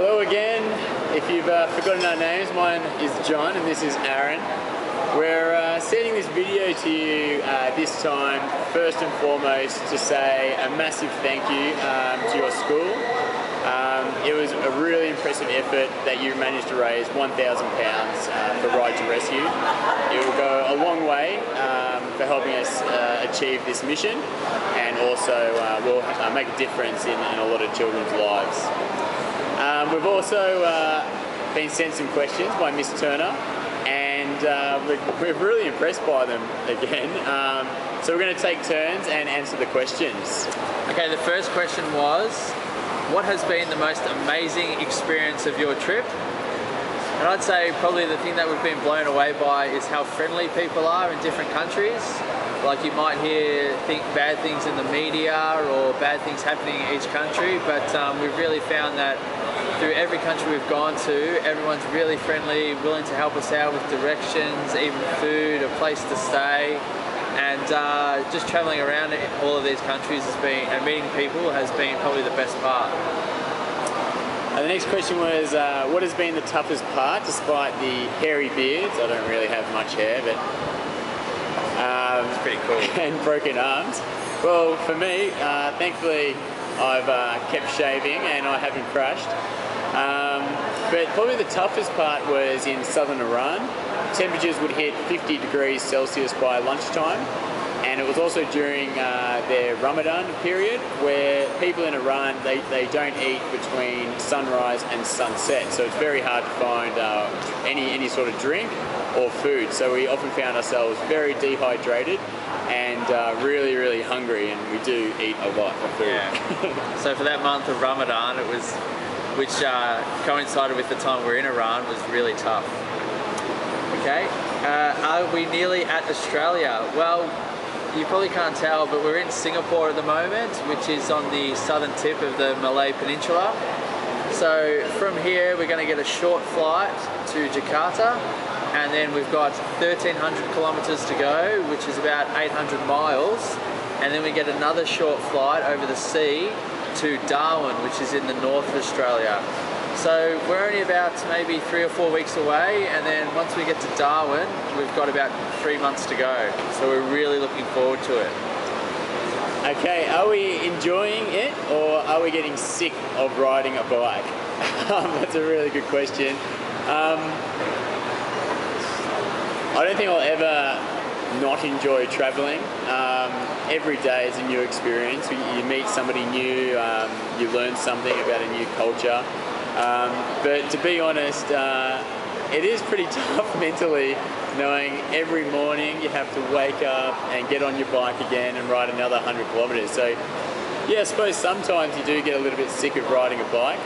Hello again. If you've forgotten our names, mine is John and this is Aaron. We're sending this video to you this time, first and foremost, to say a massive thank you to your school. It was a really impressive effort that you managed to raise £1,000 for Ride to Rescue. It will go a long way for helping us achieve this mission, and also will make a difference in a lot of children's lives. We've also been sent some questions by Miss Turner, and we're really impressed by them again. So we're going to take turns and answer the questions. Okay, the first question was, what has been the most amazing experience of your trip? And I'd say probably the thing that we've been blown away by is how friendly people are in different countries. Like, you might hear bad things in the media or bad things happening in each country, but we've really found that through every country we've gone to, everyone's really friendly, willing to help us out with directions, even food, a place to stay. And just travelling around all of these countries has been, and meeting people has been probably the best part. The next question was, what has been the toughest part despite the hairy beards? I don't really have much hair, but it's pretty cool. And broken arms. Well, for me, thankfully I've kept shaving and I haven't crashed. But probably the toughest part was in southern Iran. Temperatures would hit 50 degrees Celsius by lunchtime, and it was also during their Ramadan period, where people in Iran, they don't eat between sunrise and sunset, so it's very hard to find any sort of drink or food. So we often found ourselves very dehydrated and really hungry, and we do eat a lot of food. Yeah. So for that month of Ramadan, which coincided with the time we're in Iran, was really tough. Okay, are we nearly at Australia? Well, you probably can't tell, but we're in Singapore at the moment, which is on the southern tip of the Malay Peninsula. So from here, we're going to get a short flight to Jakarta, and then we've got 1,300 kilometres to go, which is about 800 miles, and then we get another short flight over the sea to Darwin, which is in the north of Australia. So we're only about maybe 3 or 4 weeks away, and then once we get to Darwin, we've got about 3 months to go. So we're really looking forward to it. Okay, are we enjoying it, or are we getting sick of riding a bike? That's a really good question. I don't think I'll ever not enjoy traveling. Every day is a new experience. You meet somebody new, you learn something about a new culture. But to be honest, it is pretty tough mentally, knowing every morning you have to wake up and get on your bike again and ride another 100 kilometres. So yeah, I suppose sometimes you do get a little bit sick of riding a bike,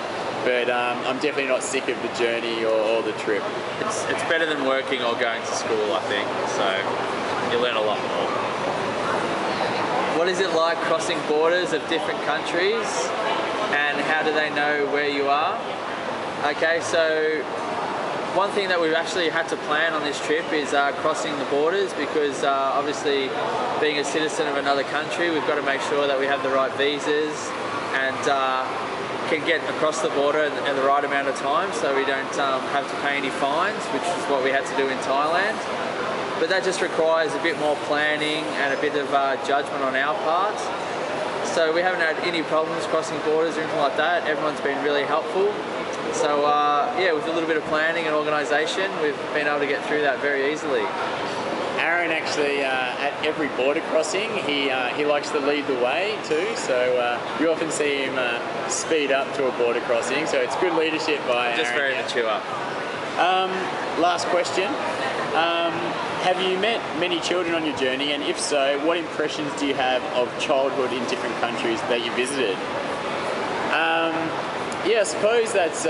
but I'm definitely not sick of the journey or the trip. It's better than working or going to school, I think, so you learn a lot more. What is it like crossing borders of different countries, and how do they know where you are? Okay, so one thing that we've actually had to plan on this trip is crossing the borders, because obviously being a citizen of another country, we've got to make sure that we have the right visas and can get across the border in the right amount of time, so we don't have to pay any fines, which is what we had to do in Thailand. But that just requires a bit more planning and a bit of judgment on our part. So we haven't had any problems crossing borders or anything like that. Everyone's been really helpful. So yeah, with a little bit of planning and organisation, we've been able to get through that very easily. Aaron actually, at every border crossing, he likes to lead the way too, so you often see him speed up to a border crossing, so it's good leadership by Aaron. Just very mature. Last question. Have you met many children on your journey, and if so, what impressions do you have of childhood in different countries that you visited? Yeah, I suppose that's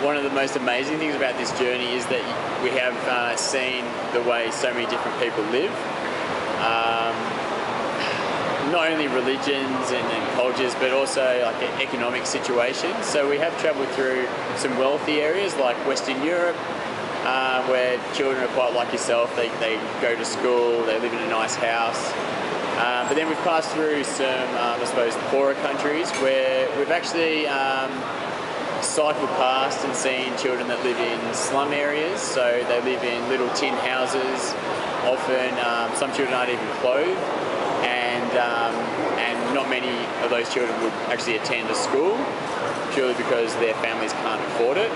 one of the most amazing things about this journey, is that we have seen the way so many different people live. Not only religions and cultures, but also like economic situations. So we have travelled through some wealthy areas like Western Europe, where children are quite like yourself. They go to school, they live in a nice house. But then we've passed through some, I suppose, poorer countries where we've actually cycled past and seen children that live in slum areas, so they live in little tin houses. Often some children aren't even clothed, and not many of those children would actually attend a school purely because their families can't afford it.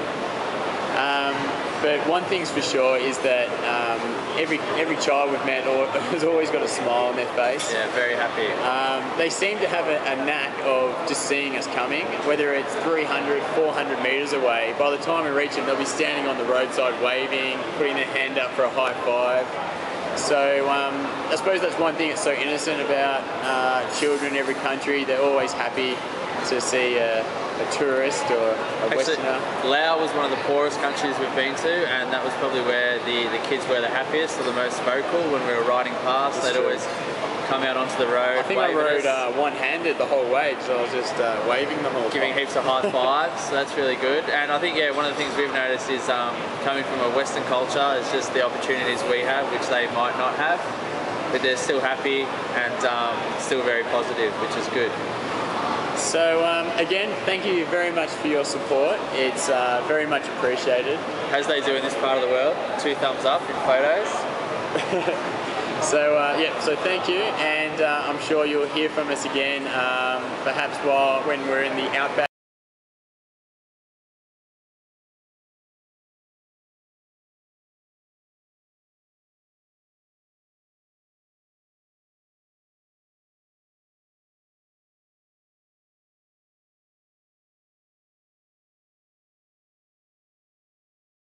But one thing's for sure is that every child we've met has always got a smile on their face. Yeah, very happy. They seem to have a knack of just seeing us coming, whether it's 300, 400 metres away. By the time we reach them, they'll be standing on the roadside waving, putting their hand up for a high five. So I suppose that's one thing that's so innocent about children in every country. They're always happy to see a tourist or a Westerner. Laos was one of the poorest countries we've been to, and that was probably where the kids were the happiest or the most vocal. When we were riding past, they'd always come out onto the road. I think I rode one-handed the whole way because I was just waving the whole giving time. Heaps of high fives, so that's really good. And I think, yeah, one of the things we've noticed is coming from a Western culture is just the opportunities we have, which they might not have, but they're still happy and still very positive, which is good. So again, thank you very much for your support. It's very much appreciated. How's they do in this part of the world? 2 thumbs up in photos. So yeah, so thank you, and I'm sure you'll hear from us again, perhaps when we're in the outback.